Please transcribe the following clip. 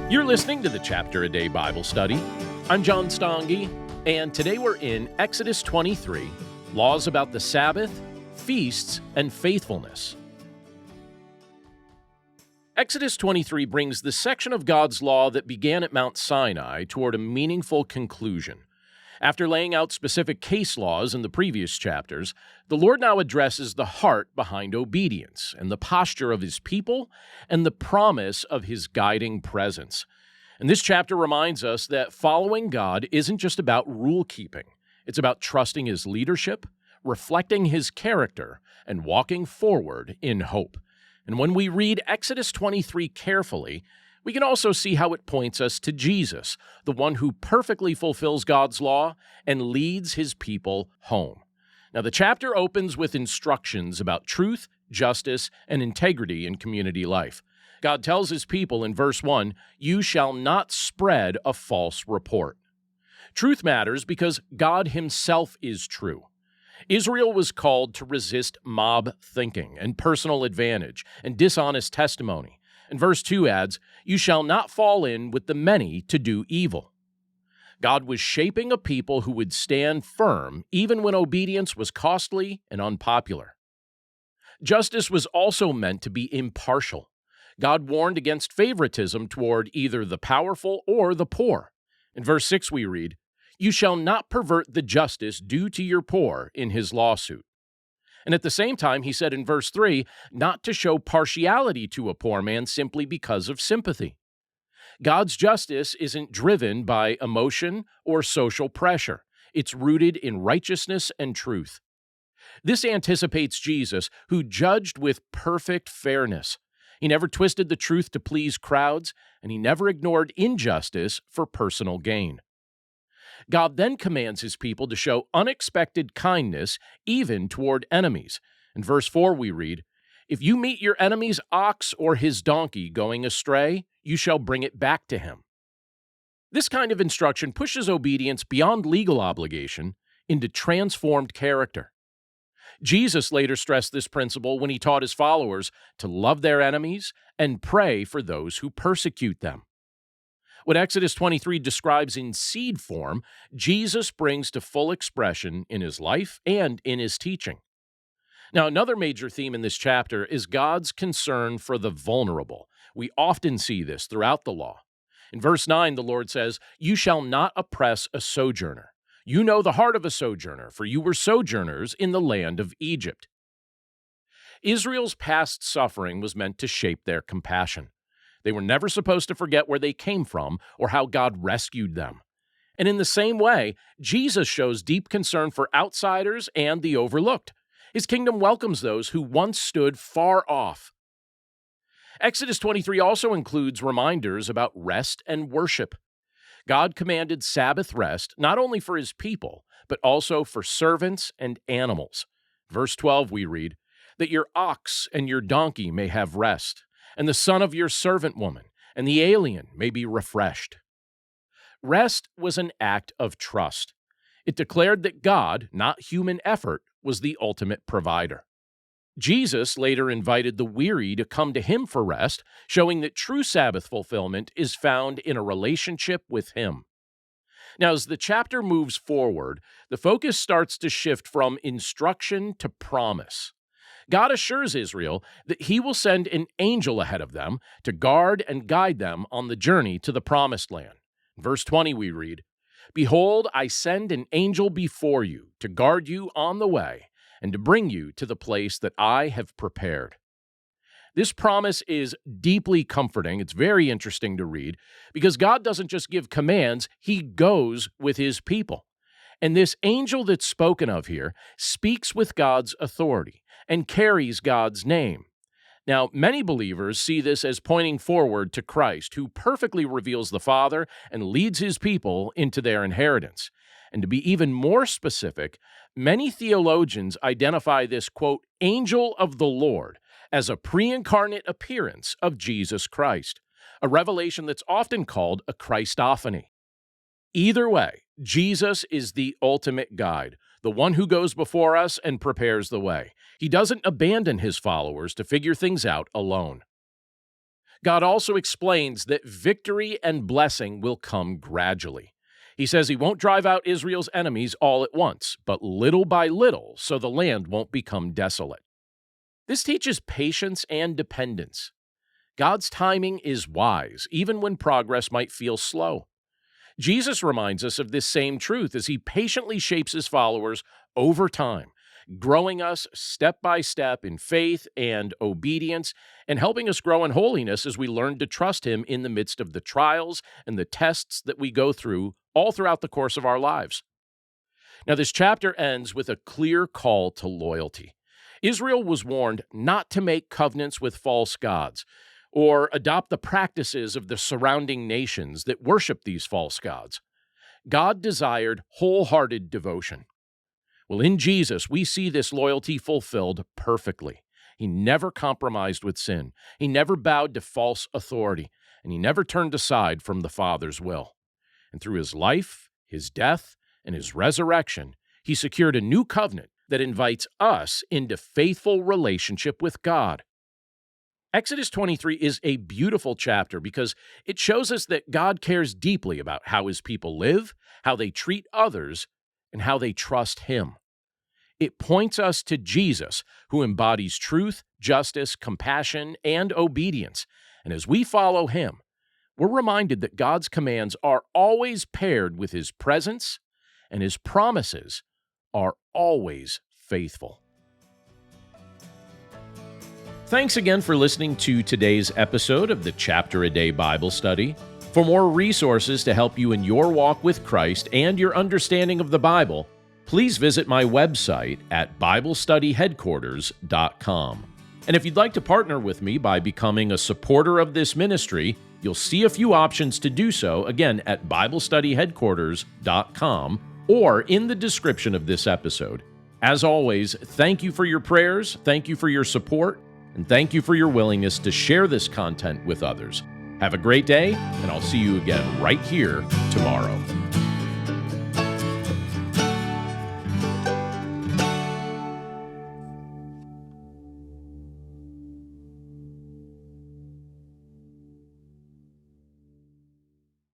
You're listening to the Chapter a Day Bible Study. I'm John Stange, and today we're in Exodus 23, Laws about the Sabbath, Feasts, and Faithfulness. Exodus 23 brings the section of God's law that began at Mount Sinai toward a meaningful conclusion. After laying out specific case laws in the previous chapters, the Lord now addresses the heart behind obedience and the posture of His people and the promise of His guiding presence. And this chapter reminds us that following God isn't just about rule-keeping. It's about trusting His leadership, reflecting His character, and walking forward in hope. And when we read Exodus 23 carefully, we can also see how it points us to Jesus, the one who perfectly fulfills God's law and leads His people home. Now, the chapter opens with instructions about truth, justice, and integrity in community life. God tells His people in verse 1, "You shall not spread a false report." Truth matters because God Himself is true. Israel was called to resist mob thinking and personal advantage and dishonest testimony. And verse 2 adds, "You shall not fall in with the many to do evil." God was shaping a people who would stand firm even when obedience was costly and unpopular. Justice was also meant to be impartial. God warned against favoritism toward either the powerful or the poor. In verse 6 we read, "You shall not pervert the justice due to your poor in his lawsuit." And at the same time, He said in verse 3, not to show partiality to a poor man simply because of sympathy. God's justice isn't driven by emotion or social pressure. It's rooted in righteousness and truth. This anticipates Jesus, who judged with perfect fairness. He never twisted the truth to please crowds, and He never ignored injustice for personal gain. God then commands His people to show unexpected kindness even toward enemies. In verse 4 we read, "If you meet your enemy's ox or his donkey going astray, you shall bring it back to him." This kind of instruction pushes obedience beyond legal obligation into transformed character. Jesus later stressed this principle when He taught His followers to love their enemies and pray for those who persecute them. What Exodus 23 describes in seed form, Jesus brings to full expression in His life and in His teaching. Now, another major theme in this chapter is God's concern for the vulnerable. We often see this throughout the law. In verse 9, the Lord says, "You shall not oppress a sojourner. You know the heart of a sojourner, for you were sojourners in the land of Egypt." Israel's past suffering was meant to shape their compassion. They were never supposed to forget where they came from or how God rescued them. And in the same way, Jesus shows deep concern for outsiders and the overlooked. His kingdom welcomes those who once stood far off. Exodus 23 also includes reminders about rest and worship. God commanded Sabbath rest not only for His people, but also for servants and animals. Verse 12 we read, "That your ox and your donkey may have rest, and the son of your servant woman, and the alien may be refreshed." Rest was an act of trust. It declared that God, not human effort, was the ultimate provider. Jesus later invited the weary to come to Him for rest, showing that true Sabbath fulfillment is found in a relationship with Him. Now, as the chapter moves forward, the focus starts to shift from instruction to promise. God assures Israel that He will send an angel ahead of them to guard and guide them on the journey to the promised land. In verse 20 we read, "Behold, I send an angel before you to guard you on the way and to bring you to the place that I have prepared." This promise is deeply comforting. It's very interesting to read because God doesn't just give commands, He goes with His people. And this angel that's spoken of here speaks with God's authority and carries God's name. Now, many believers see this as pointing forward to Christ, who perfectly reveals the Father and leads His people into their inheritance. And to be even more specific, many theologians identify this, quote, "angel of the Lord," as a pre-incarnate appearance of Jesus Christ, a revelation that's often called a Christophany. Either way, Jesus is the ultimate guide, the one who goes before us and prepares the way. He doesn't abandon His followers to figure things out alone. God also explains that victory and blessing will come gradually. He says he won't drive out Israel's enemies all at once, but little by little, so the land won't become desolate. This teaches patience and dependence. God's timing is wise, even when progress might feel slow. Jesus reminds us of this same truth as he patiently shapes his followers over time, growing us step by step in faith and obedience, and helping us grow in holiness as we learn to trust him in the midst of the trials and the tests that we go through all throughout the course of our lives. Now, this chapter ends with a clear call to loyalty. Israel was warned not to make covenants with false gods or adopt the practices of the surrounding nations that worship these false gods. God desired wholehearted devotion. Well, in Jesus, we see this loyalty fulfilled perfectly. He never compromised with sin. He never bowed to false authority, and he never turned aside from the Father's will. And through his life, his death, and his resurrection, he secured a new covenant that invites us into faithful relationship with God. Exodus 23 is a beautiful chapter because it shows us that God cares deeply about how his people live, how they treat others, and how they trust him. It points us to Jesus, who embodies truth, justice, compassion, and obedience. And as we follow him, we're reminded that God's commands are always paired with his presence, and his promises are always faithful. Thanks again for listening to today's episode of the Chapter a Day Bible Study. For more resources to help you in your walk with Christ and your understanding of the Bible, please visit my website at BibleStudyHeadquarters.com. And if you'd like to partner with me by becoming a supporter of this ministry, you'll see a few options to do so, again, at BibleStudyHeadquarters.com or in the description of this episode. As always, thank you for your prayers, thank you for your support, and thank you for your willingness to share this content with others. Have a great day, and I'll see you again right here tomorrow.